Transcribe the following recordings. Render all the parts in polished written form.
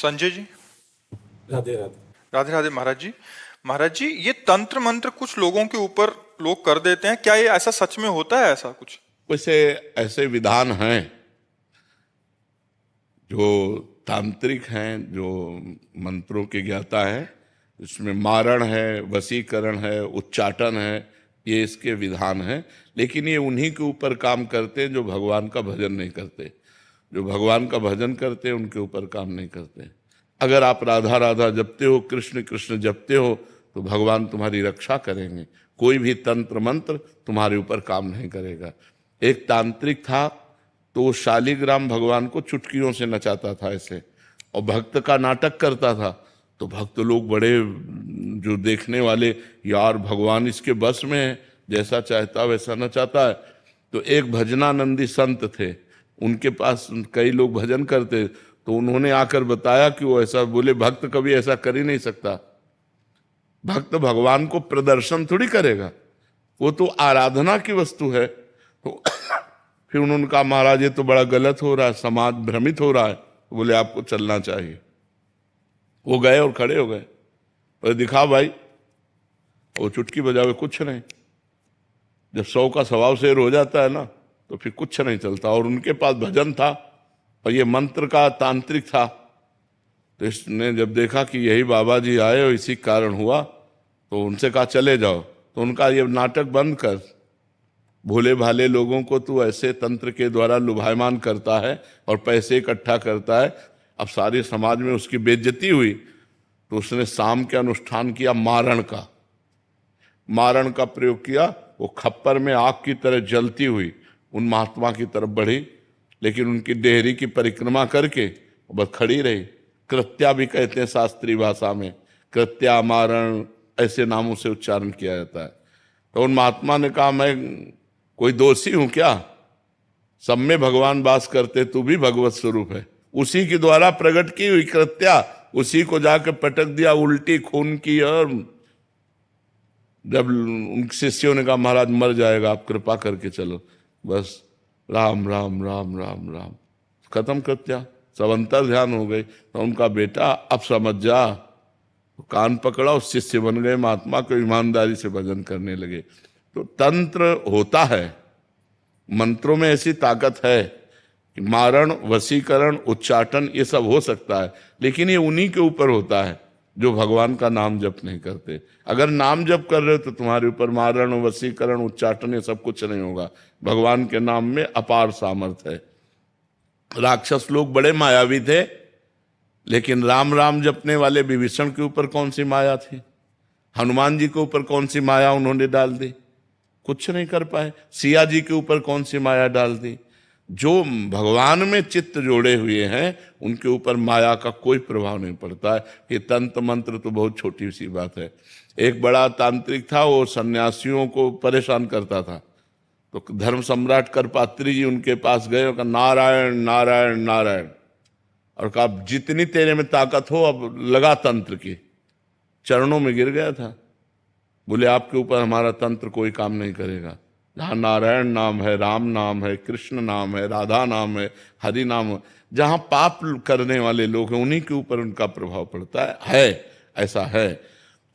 संजय जी। राधे राधे। राधे राधे महाराज जी। महाराज जी, ये तंत्र मंत्र कुछ लोगों के ऊपर लोग कर देते हैं, क्या ये ऐसा सच में होता है ऐसा कुछ? वैसे ऐसे विधान हैं जो तांत्रिक हैं, जो मंत्रों के ज्ञाता हैं, इसमें मारण है, वशीकरण है, उच्चाटन है, ये इसके विधान हैं। लेकिन ये उन्हीं के ऊपर काम करते हैं जो भगवान का भजन नहीं करते। जो भगवान का भजन करते हैं उनके ऊपर काम नहीं करते। अगर आप राधा राधा जपते हो, कृष्ण कृष्ण जपते हो, तो भगवान तुम्हारी रक्षा करेंगे। कोई भी तंत्र मंत्र तुम्हारे ऊपर काम नहीं करेगा। एक तांत्रिक था, तो वो शालिग्राम भगवान को चुटकियों से नचाता था ऐसे, और भक्त का नाटक करता था। तो भक्त लोग बड़े, जो देखने वाले, यार भगवान इसके बस में है, जैसा चाहता वैसा नचाता है। तो एक भजनानंदी संत थे, उनके पास कई लोग भजन करते, तो उन्होंने आकर बताया कि वो ऐसा बोले, भक्त कभी ऐसा कर ही नहीं सकता। भक्त भगवान को प्रदर्शन थोड़ी करेगा, वो तो आराधना की वस्तु है। तो फिर उन्होंने कहा, महाराज ये तो बड़ा गलत हो रहा है, समाज भ्रमित हो रहा है। तो बोले आपको चलना चाहिए। वो गए और खड़े हो गए और दिखा भाई, वो चुटकी बजावे कुछ नहीं। जब 100 का स्वभाव शेर हो जाता है ना, तो फिर कुछ नहीं चलता। और उनके पास भजन था और ये मंत्र का तांत्रिक था। तो इसने जब देखा कि यही बाबा जी आए और इसी कारण हुआ, तो उनसे कहा चले जाओ। तो उनका ये नाटक बंद कर, भोले भाले लोगों को तू ऐसे तंत्र के द्वारा लुभायमान करता है और पैसे इकट्ठा करता है। अब सारे समाज में उसकी बेइज्जती हुई, तो उसने शाम के अनुष्ठान किया मारण का। मारण का प्रयोग किया, वो खप्पर में आग की तरह जलती हुई उन महात्मा की तरफ बढ़ी, लेकिन उनकी डेहरी की परिक्रमा करके बस खड़ी रही। कृत्या भी कहते हैं शास्त्रीय भाषा में, कृत्या, मारण, ऐसे नामों से उच्चारण किया जाता है। तो उन महात्मा ने कहा, मैं कोई दोषी हूं क्या? सब में भगवान वास करते, तू भी भगवत स्वरूप है। उसी के द्वारा प्रकट की हुई कृत्या, उसी को जाकर पटक दिया, उल्टी खून की। और जब उन शिष्यों ने कहा, महाराज मर जाएगा, आप कृपा करके चलो, बस राम राम राम राम राम, खत्म कृत्या। सब अंतर ध्यान हो गई। तो उनका बेटा, अब समझ जा। तो कान पकड़ा, उस शिष्य बन गए महात्मा को, ईमानदारी से भजन करने लगे। तो तंत्र होता है, मंत्रों में ऐसी ताकत है कि मारण, वशीकरण, उच्चाटन ये सब हो सकता है। लेकिन ये उन्हीं के ऊपर होता है जो भगवान का नाम जप नहीं करते। अगर नाम जप कर रहे हो तो तुम्हारे ऊपर मारण, वशीकरण, उच्चाटन ये सब कुछ नहीं होगा। भगवान के नाम में अपार सामर्थ्य है। राक्षस लोग बड़े मायावी थे, लेकिन राम राम जपने वाले विभीषण के ऊपर कौन सी माया थी? हनुमान जी के ऊपर कौन सी माया उन्होंने डाल दी? कुछ नहीं कर पाए। सिया जी के ऊपर कौन सी माया डाल दी? जो भगवान में चित्त जोड़े हुए हैं उनके ऊपर माया का कोई प्रभाव नहीं पड़ता है। ये तंत्र मंत्र तो बहुत छोटी सी बात है। एक बड़ा तांत्रिक था, वो सन्यासियों को परेशान करता था। तो धर्म सम्राट करपात्री जी उनके पास गए और कहा, नारायण नारायण नारायण, और कहा जितनी तेरे में ताकत हो अब लगा तंत्र की। चरणों में गिर गया था। बोले आपके ऊपर हमारा तंत्र कोई काम नहीं करेगा। जहाँ नारायण नाम है, राम नाम है, कृष्ण नाम है, राधा नाम है, हरि नाम है, जहाँ पाप करने वाले लोग हैं उन्हीं के ऊपर उनका प्रभाव पड़ता है। ऐसा है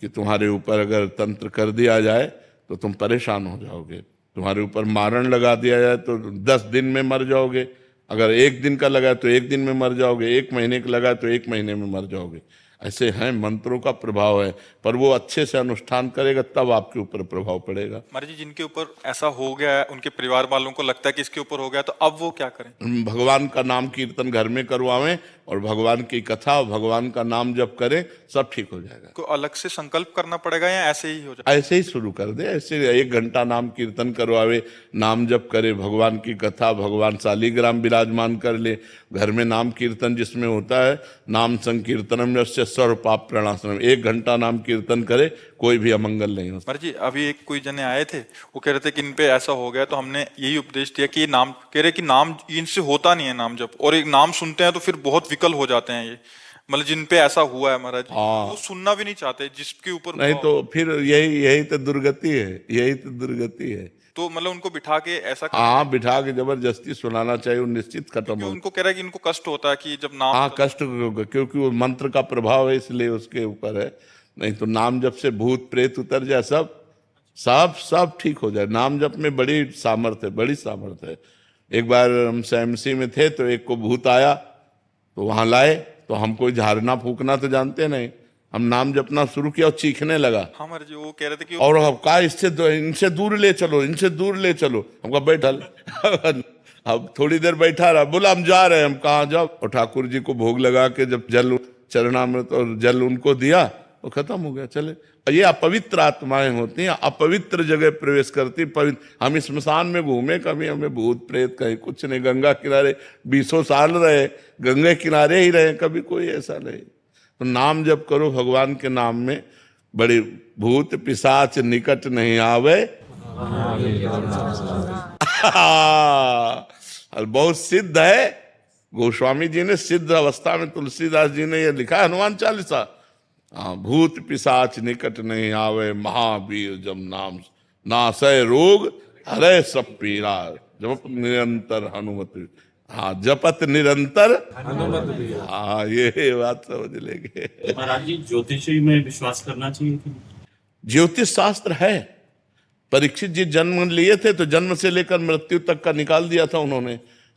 कि तुम्हारे ऊपर अगर तंत्र कर दिया जाए तो तुम परेशान हो जाओगे। तुम्हारे ऊपर मारण लगा दिया जाए तो 10 दिन में मर जाओगे। अगर 1 दिन का लगा तो 1 दिन में मर जाओगे। 1 महीने का लगा तो 1 महीने में मर जाओगे। ऐसे हैं, मंत्रों का प्रभाव है। पर वो अच्छे से अनुष्ठान करेगा तब आपके ऊपर प्रभाव पड़ेगा। महाराज जी, जिनके ऊपर ऐसा हो गया है, उनके परिवार वालों को लगता है कि इसके ऊपर हो गया, तो अब वो क्या करें? भगवान का नाम कीर्तन घर में करवावें और भगवान की कथा, भगवान का नाम जप करें, सब ठीक हो जाएगा। को अलग से संकल्प करना पड़ेगा या ऐसे ही हो जाएगा? ऐसे ही शुरू कर दे। ऐसे 1 घंटा नाम कीर्तन करवावे, नाम जप करे, भगवान की कथा, भगवान शालिग्राम विराजमान कर ले। घर में नाम कीर्तन जिसमें होता है, नाम संकीर्तनम यस्य सर्व पाप प्रणाशनम, 1 घंटा नाम कीर्तन करे, कोई भी अमंगल नहीं हो सकता। महाराज जी, अभी एक कोई जने आए थे, वो कह रहे थे कि इन पे ऐसा हो गया, तो हमने यही उपदेश दिया कि ये नाम, कह रहे कि नाम इनसे होता नहीं है नाम जप, और एक नाम सुनते हैं तो फिर बहुत विकल हो जाते हैं ये। मतलब जिन पे ऐसा हुआ है महाराज, वो सुनना भी नहीं चाहते जिसके ऊपर नहीं तो फिर यही तो दुर्गति है। यही तो दुर्गति है तो मतलब उनको बिठा के ऐसा हाँ, बिठा के जबरदस्ती सुनाना चाहिए, वो निश्चित खत्म क्योंकि हो। उनको कह रहा है कि इनको कष्ट होता है कि जब नाम हाँ, कष्ट होगा, क्योंकि वो मंत्र का प्रभाव है इसलिए उसके ऊपर है। नहीं तो नाम जप से भूत प्रेत उतर जाए, सब सब सब ठीक हो जाए। नाम जप में बड़ी सामर्थ्य है, बड़ी सामर्थ्य है। एक बार हम एमसी में थे तो एक को भूत आया, तो वहां लाए, तो हम कोई झाड़ना फूकना तो जानते नहीं, हम नाम जपना शुरू किया और चीखने लगा। हमारे जो वो कह रहे थे कि और अब कहा इनसे दूर ले चलो, इनसे दूर ले चलो। हमको बैठल अब थोड़ी देर बैठा रहा, बोला हम जा रहे हैं। हम कहाँ जाओ? और ठाकुर जी को भोग लगा के जब जल चरणामृत और जल उनको दिया, वो खत्म हो गया, चले। ये अपवित्र आत्माएं होती हैं, अपवित्र जगह प्रवेश करती। पवित्र हम स्मशान में घूमे, कभी हमें भूत प्रेत कहीं कुछ नहीं। गंगा किनारे 20 साल रहे, गंगे किनारे ही रहे, कभी कोई ऐसा नहीं। तो नाम जप करो भगवान के नाम में, बड़ी भूत पिशाच निकट नहीं आवे। और बहुत सिद्ध है, गोस्वामी जी ने सिद्ध अवस्था में, तुलसीदास जी ने यह लिखा है हनुमान चालीसा। भूत पिशाच निकट नहीं आवे, महावीर जब नाम नासय रोग हरे सब पीरा, जप निरंतर हनुमत। हाँ, जपत निरंतर हनुमत। हाँ, ये बात समझ लेंगे। महाराज जी, ज्योतिषी में विश्वास करना चाहिए कि ज्योतिष शास्त्र है। परीक्षित जी जन्म लिए थे तो जन्म से लेकर मृत्यु तक का निकाल दिया था उन्होंने,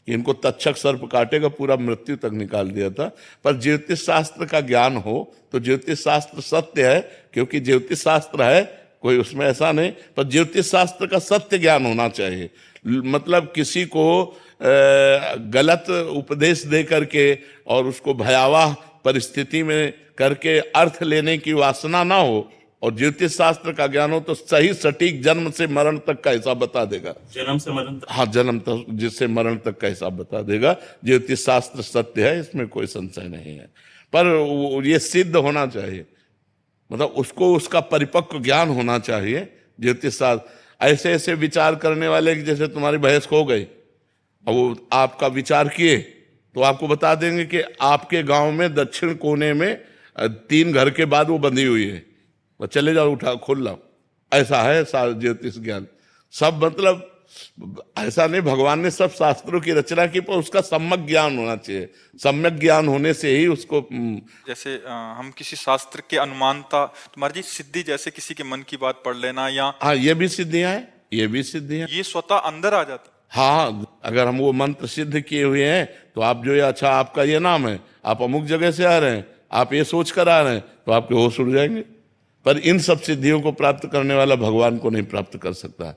कि इनको तक्षक सर्प काटेगा, पूरा मृत्यु तक निकाल दिया था। पर ज्योतिष शास्त्र का ज्ञान हो तो ज्योतिष शास्त्र सत्य है, क्योंकि ज्योतिष शास्त्र है, कोई उसमें ऐसा नहीं। पर ज्योतिष शास्त्र का सत्य ज्ञान होना चाहिए। मतलब किसी को गलत उपदेश दे करके और उसको भयावह परिस्थिति में करके अर्थ लेने की वासना ना हो, और ज्योतिष शास्त्र का ज्ञान हो तो सही सटीक जन्म से मरण तक का हिसाब बता देगा। जन्म से मरण तक? हाँ, जन्म तक जिससे मरण तक का हिसाब बता देगा। ज्योतिष शास्त्र सत्य है, इसमें कोई संशय नहीं है। पर ये सिद्ध होना चाहिए, मतलब उसको उसका परिपक्व ज्ञान होना चाहिए। ज्योतिष शास्त्र ऐसे ऐसे विचार करने वाले कि जैसे तुम्हारी भैंस खो गई, और वो आपका विचार किए तो आपको बता देंगे कि आपके गांव में दक्षिण कोने में 3 घर के बाद वो बंधी हुई है, तो चले जाओ, उठा खोल लाओ। ऐसा है ज्योतिष ज्ञान। सब मतलब ऐसा नहीं, भगवान ने सब शास्त्रों की रचना की, पर उसका सम्यक ज्ञान होना चाहिए। सम्यक ज्ञान होने से ही उसको जैसे हम किसी शास्त्र के अनुमानता, तुम्हारी जी सिद्धि, जैसे किसी के मन की बात पढ़ लेना, या हाँ, ये भी सिद्धियां हैं, ये भी सिद्धियां। ये स्वतः अंदर आ जाता। हाँ, अगर हम वो मंत्र सिद्ध किए हुए हैं तो आप जो ये, अच्छा आपका ये नाम है, आप अमुक जगह से आ रहे हैं, आप ये सोच कर आ रहे हैं, तो आपके होश उड़ जाएंगे। पर इन सब सिद्धियों को प्राप्त करने वाला भगवान को नहीं प्राप्त कर सकता।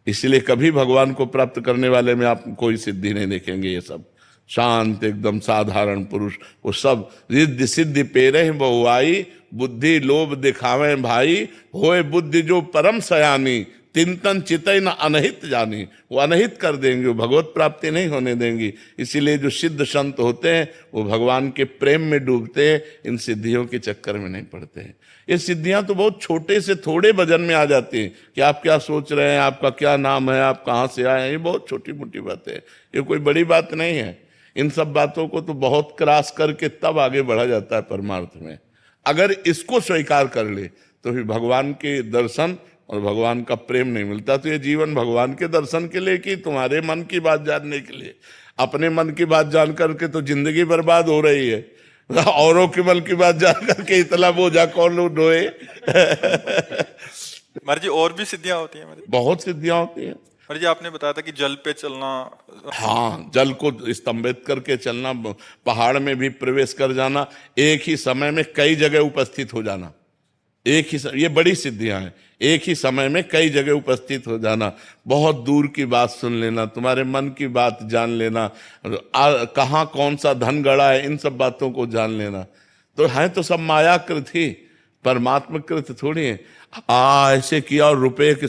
इसलिए कभी भगवान को प्राप्त करने वाले में आप कोई सिद्धि नहीं देखेंगे। ये सब शांत एकदम साधारण पुरुष, वो सब रिद्धि सिद्धि पेरे बहुआई, बुद्धि लोभ दिखावे भाई, होए बुद्धि जो परम सयानी, तिंतन चितई न अनहित जानी। वो अनहित कर देंगे, वो भगवत प्राप्ति नहीं होने देंगी। इसीलिए जो सिद्ध संत होते हैं वो भगवान के प्रेम में डूबते हैं, इन सिद्धियों के चक्कर में नहीं पड़ते हैं। ये सिद्धियां तो बहुत छोटे से थोड़े वजन में आ जाती हैं कि आप क्या सोच रहे हैं, आपका क्या नाम है, आप कहाँ से आए हैं, ये बहुत छोटी मोटी बातें हैं, ये कोई बड़ी बात नहीं है। इन सब बातों को तो बहुत क्रॉस करके तब आगे बढ़ा जाता है परमार्थ में। अगर इसको स्वीकार कर ले तो फिर भगवान के दर्शन और भगवान का प्रेम नहीं मिलता। तो ये जीवन भगवान के दर्शन के लिए कि तुम्हारे मन की बात जानने के लिए? अपने मन की बात जान करके तो जिंदगी बर्बाद हो रही है, औरों के मन की बात जान करके इतना बोझा कौन लोग ढोए। महाराज जी और भी सिद्धियां होती हैं? बहुत सिद्धियां होती हैं। महाराज जी आपने बताया था कि जल पे चलना, हाँ, जल को स्तंभित करके चलना, पहाड़ में भी प्रवेश कर जाना, एक ही समय में कई जगह उपस्थित हो जाना, एक ही ये बड़ी सिद्धियां हैं। एक ही समय में कई जगह उपस्थित हो जाना, बहुत दूर की बात सुन लेना, तुम्हारे मन की बात जान लेना, कहाँ कौन सा धन गड़ा है, इन सब बातों को जान लेना। तो है तो सब मायाकृत ही, परमात्मा कृत थोड़ी है। ऐसे किया और रुपए के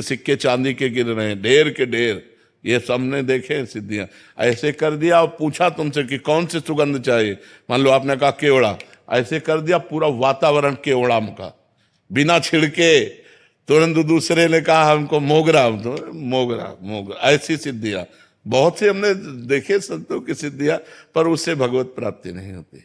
सिक्के चांदी के गिर रहे हैं, ढेर के ढेर, ये सबने देखे सिद्धियां। ऐसे कर दिया और पूछा तुमसे कि कौन सी सुगंध चाहिए, मान लो आपने कहा केवड़ा, ऐसे कर दिया पूरा वातावरण केवड़ा का, बिना छिड़के। तुरंत दूसरे ने कहा हमको मोगरा, तो मोगरा। ऐसी सिद्धियां बहुत से हमने देखे संतों की सिद्धियां, पर उससे भगवत प्राप्ति नहीं होती।